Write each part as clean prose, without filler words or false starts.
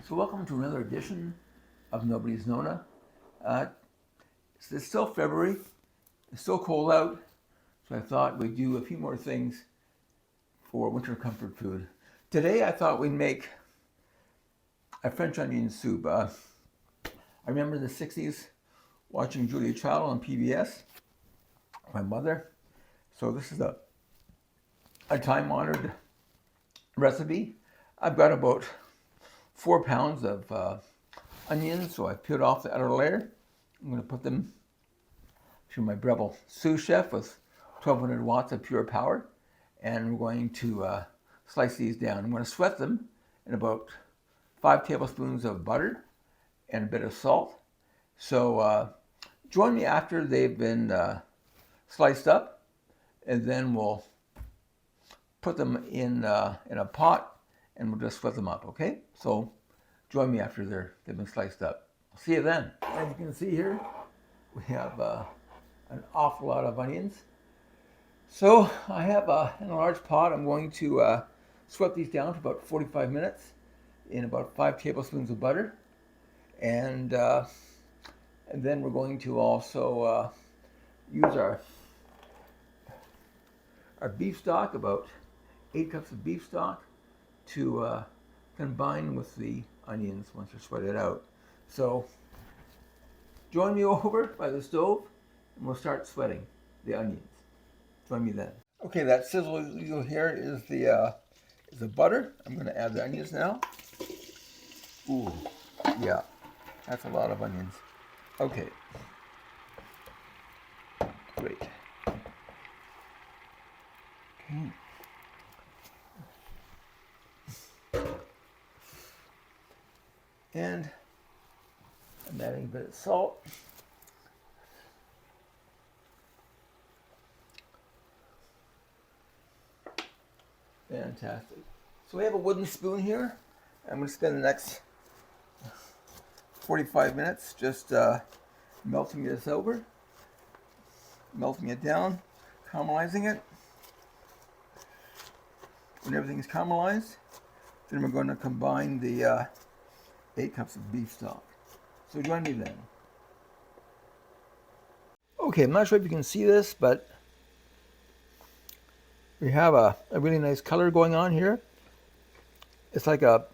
So welcome to another edition of Nobody's Nona. It's still February, it's still cold out, so I thought we'd do a few more things for winter comfort food. Today I thought we'd make a French onion soup. I remember in the 60s watching Julia Child on PBS, my mother. So this is a time-honored recipe. I've got about 4 pounds of onions, so I peeled off the outer layer. I'm going to put them through my Breville sous chef with 1200 watts of pure power, and we're going to slice these down. I'm going to sweat them in about 5 tablespoons of butter and a bit of salt. So join me after they've been sliced up, and then we'll put them in a pot and we'll just sweat them up, okay? So join me after they've been sliced up. I'll see you then. As you can see here, we have an awful lot of onions. So I have in a large pot, I'm going to sweat these down for about 45 minutes in about 5 tablespoons of butter. And then we're going to also use our beef stock, about 8 cups of beef stock, to combine with the onions once they're sweated out. So join me over by the stove and we'll start sweating the onions. Join me then. Okay, that sizzle you hear is the butter. I'm going to add the onions now. Ooh, yeah, that's a lot of onions. Okay, great. Okay. And I'm adding a bit of salt. Fantastic. So we have a wooden spoon here. I'm going to spend the next 45 minutes just melting this over, melting it down, caramelizing it. When everything's caramelized, then we're going to combine the 8 cups of beef stock. So join me then. Okay, I'm not sure if you can see this, but we have a really nice color going on here. It's like a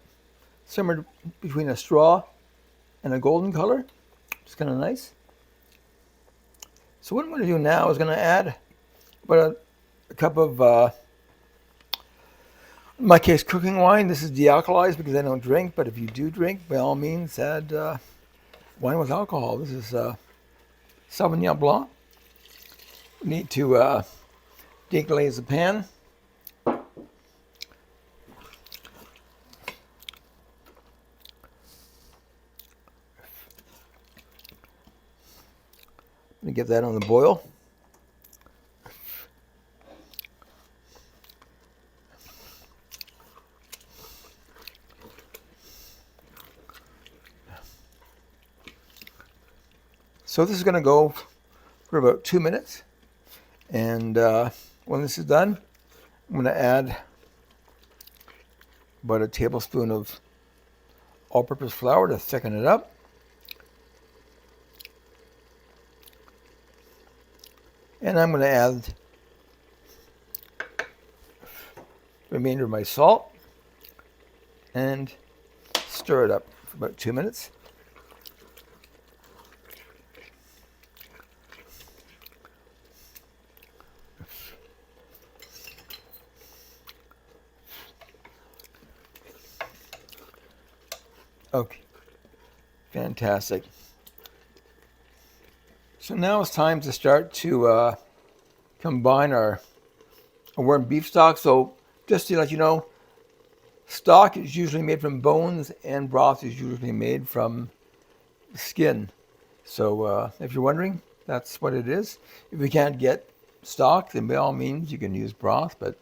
somewhere between a straw and a golden color. It's kind of nice. So what I'm going to do now is going to add about a cup of, in my case, cooking wine. This is dealcoholized because I don't drink, but if you do drink, by all means, add wine with alcohol. This is Sauvignon Blanc. We need to deglaze the pan. Let me get that on the boil. So this is going to go for about 2 minutes. And when this is done, I'm going to add about a tablespoon of all-purpose flour to thicken it up. And I'm going to add the remainder of my salt and stir it up for about 2 minutes. Okay, fantastic. So now it's time to start to combine our warm beef stock. So just to let you know, stock is usually made from bones and broth is usually made from skin. So if you're wondering, that's what it is. If you can't get stock, then by all means you can use broth, but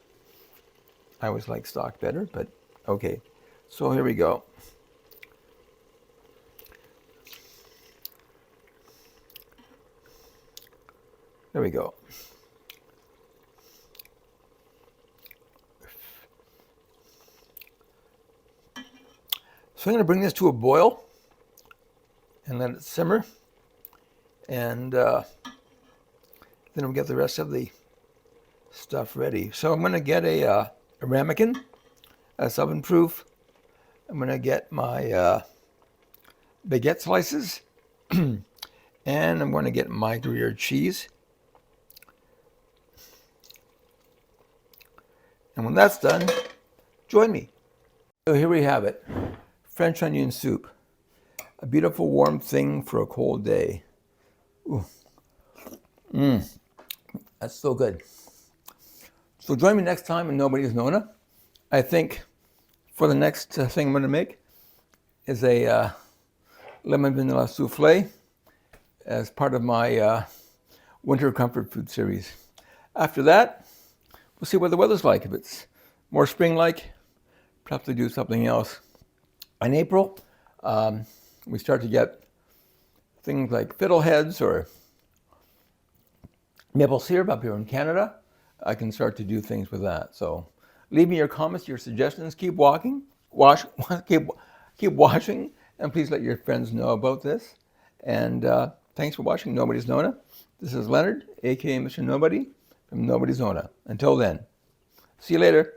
I always like stock better, but okay. So here we go. There we go. So I'm going to bring this to a boil and let it simmer. And then we'll get the rest of the stuff ready. So I'm going to get a ramekin, that's oven proof. I'm going to get my baguette slices. And I'm going to get my Gruyere cheese. And when that's done, join me. So here we have it, French onion soup. A beautiful warm thing for a cold day. Ooh. That's so good. So join me next time in Nobody's Nona. I think for the next thing I'm going to make is a lemon vanilla souffle as part of my winter comfort food series. After that, we'll see what the weather's like. If it's more spring-like, perhaps we'll do something else. In April, we start to get things like fiddleheads or maple syrup up here in Canada. I can start to do things with that. So leave me your comments, your suggestions. Keep walking, keep watching, and please let your friends know about this. And thanks for watching Nobody's Nona. This is Leonard, aka Mr. Nobody, from Nobody's Nona. Until then, see you later.